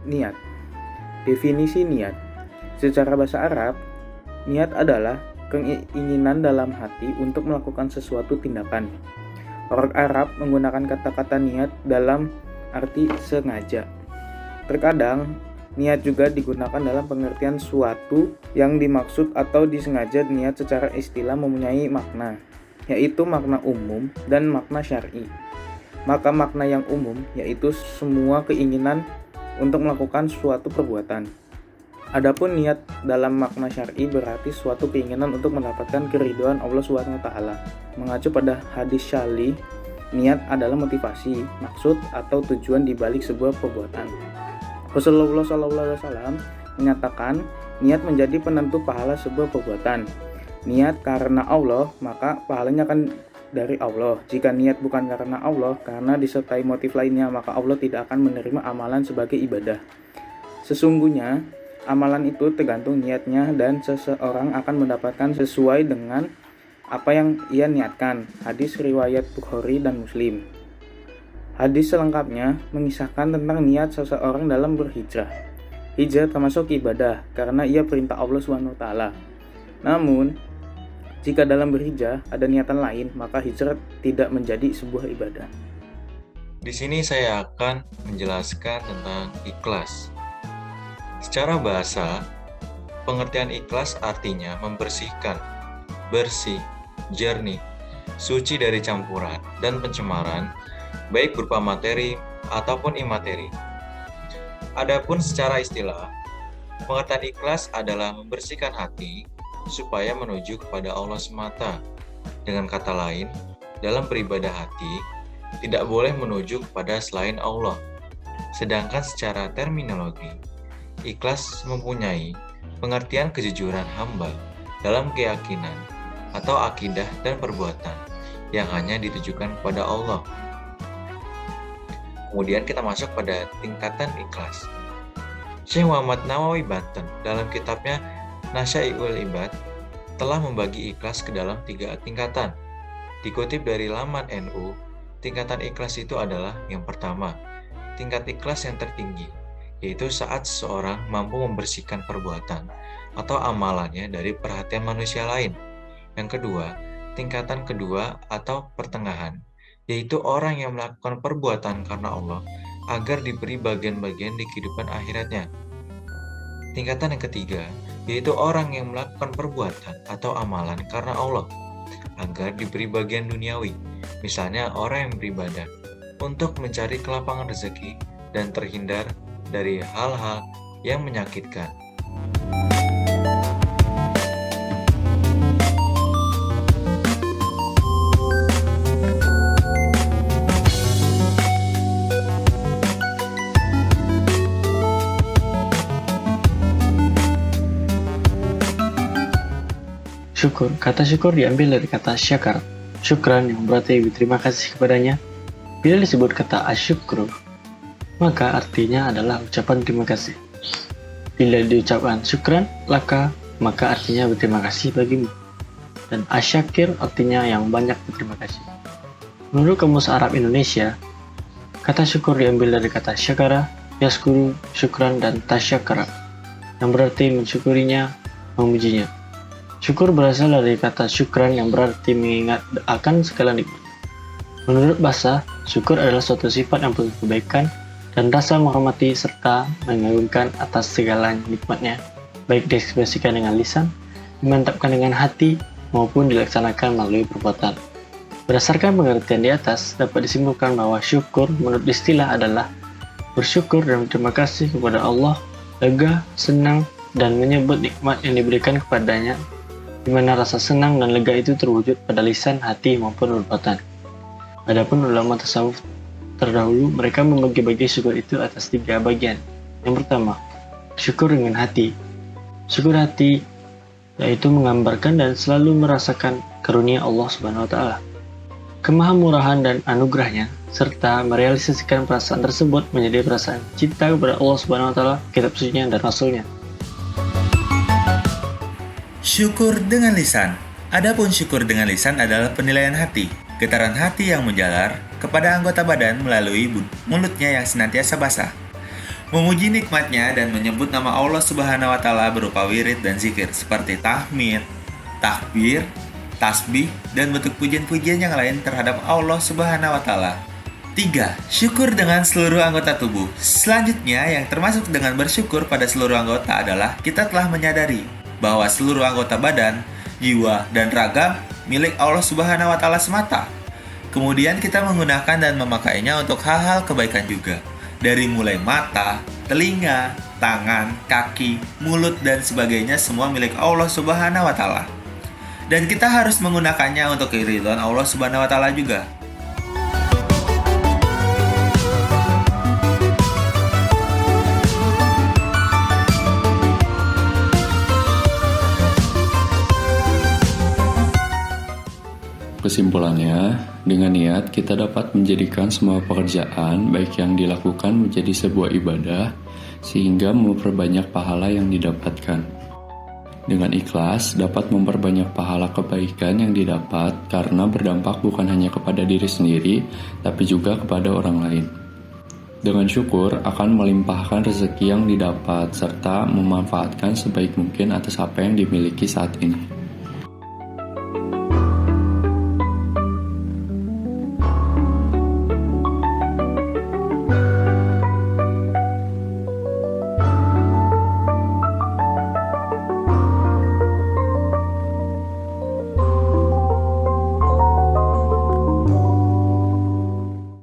niat. Definisi niat. Secara bahasa Arab, niat adalah keinginan dalam hati untuk melakukan sesuatu tindakan. Orang Arab menggunakan kata-kata niat dalam arti sengaja. Terkadang, niat juga digunakan dalam pengertian suatu yang dimaksud atau disengaja. Niat secara istilah mempunyai makna, yaitu makna umum dan makna syar'i. Maka makna yang umum yaitu semua keinginan untuk melakukan suatu perbuatan. Adapun niat dalam makna syar'i berarti suatu keinginan untuk mendapatkan keridhaan Allah SWT. Mengacu pada hadis syali, niat adalah motivasi, maksud atau tujuan dibalik sebuah perbuatan. Rasulullah SAW menyatakan niat menjadi penentu pahala sebuah perbuatan. Niat karena Allah, maka pahalanya akan dari Allah. Jika niat bukan karena Allah, karena disertai motif lainnya, maka Allah tidak akan menerima amalan sebagai ibadah. Sesungguhnya, amalan itu tergantung niatnya dan seseorang akan mendapatkan sesuai dengan apa yang ia niatkan. Hadis riwayat Bukhari dan Muslim. Hadis selengkapnya mengisahkan tentang niat seseorang dalam berhijrah. Hijrah termasuk ibadah karena ia perintah Allah SWT. Namun, jika dalam berhijrah ada niatan lain, maka hijrah tidak menjadi sebuah ibadah. Di sini saya akan menjelaskan tentang ikhlas. Secara bahasa, pengertian ikhlas artinya membersihkan, bersih, jernih, suci dari campuran dan pencemaran, baik berupa materi ataupun imateri. Adapun secara istilah, pengertian ikhlas adalah membersihkan hati supaya menuju kepada Allah semata. Dengan kata lain, dalam beribadah hati tidak boleh menuju kepada selain Allah. Sedangkan secara terminologi, ikhlas mempunyai pengertian kejujuran hamba dalam keyakinan atau akidah dan perbuatan yang hanya ditujukan kepada Allah. Kemudian kita masuk pada tingkatan ikhlas. Syekh Muhammad Nawawi Banten dalam kitabnya Nasya'iul Ibad telah membagi ikhlas ke dalam 3 tingkatan. Dikutip dari laman NU, tingkatan ikhlas itu adalah yang pertama, tingkat ikhlas yang tertinggi, yaitu saat seseorang mampu membersihkan perbuatan atau amalannya dari perhatian manusia lain. Yang kedua, tingkatan kedua atau pertengahan, yaitu orang yang melakukan perbuatan karena Allah agar diberi bagian-bagian di kehidupan akhiratnya. Tingkatan yang ketiga, yaitu orang yang melakukan perbuatan atau amalan karena Allah agar diberi bagian duniawi, misalnya orang yang beribadah untuk mencari kelapangan rezeki dan terhindar dari hal-hal yang menyakitkan. Syukur. Kata syukur diambil dari kata syakar, syukran yang berarti berterima kasih kepadanya. Bila disebut kata asyukru, maka artinya adalah ucapan terima kasih. Bila diucapkan syukran laka, maka artinya berterima kasih bagimu. Dan asyakir artinya yang banyak berterima kasih. Menurut Kamus Arab Indonesia, kata syukur diambil dari kata syakara, yaskuru, syukran, dan tasyakara, yang berarti mensyukurinya, memujinya. Syukur berasal dari kata syukran yang berarti mengingat akan segala nikmat. Menurut bahasa, syukur adalah suatu sifat yang penuh kebaikan dan rasa menghormati serta mengagungkan atas segala nikmatnya, baik diekspresikan dengan lisan, dimantapkan dengan hati, maupun dilaksanakan melalui perbuatan. Berdasarkan pengertian di atas, dapat disimpulkan bahwa syukur menurut istilah adalah bersyukur dan berterima kasih kepada Allah, lega, senang, dan menyebut nikmat yang diberikan kepadanya, di mana rasa senang dan lega itu terwujud pada lisan, hati, maupun perbuatan. Adapun ulama tasawuf terdahulu, mereka membagi-bagi syukur itu atas 3 bagian. Yang pertama, syukur dengan hati. Syukur hati yaitu menggambarkan dan selalu merasakan karunia Allah Subhanahu wa taala, kemahamurahan dan anugerahnya, serta merealisasikan perasaan tersebut menjadi perasaan cinta kepada Allah Subhanahu wa taala, kitab sucinya, dan rasulnya. Syukur dengan lisan. Adapun syukur dengan lisan adalah penilaian hati, getaran hati yang menjalar kepada anggota badan melalui mulutnya yang senantiasa basah. Memuji nikmatnya dan menyebut nama Allah Subhanahu wa Ta'ala berupa wirid dan zikir seperti tahmid, takbir, tasbih, dan bentuk pujian-pujian yang lain terhadap Allah Subhanahu wa Ta'ala. 3. Syukur dengan seluruh anggota tubuh. Selanjutnya, yang termasuk dengan bersyukur pada seluruh anggota adalah kita telah menyadari bahwa seluruh anggota badan, jiwa, dan raga milik Allah Subhanahu wa Ta'ala semata. Kemudian kita menggunakan dan memakainya untuk hal-hal kebaikan juga. Dari mulai mata, telinga, tangan, kaki, mulut, dan sebagainya semua milik Allah Subhanahu wa Ta'ala. Dan kita harus menggunakannya untuk keridhaan Allah Subhanahu wa Ta'ala juga. Kesimpulannya, dengan niat kita dapat menjadikan semua pekerjaan baik yang dilakukan menjadi sebuah ibadah sehingga memperbanyak pahala yang didapatkan. Dengan ikhlas dapat memperbanyak pahala kebaikan yang didapat karena berdampak bukan hanya kepada diri sendiri tapi juga kepada orang lain. Dengan syukur akan melimpahkan rezeki yang didapat serta memanfaatkan sebaik mungkin atas apa yang dimiliki saat ini.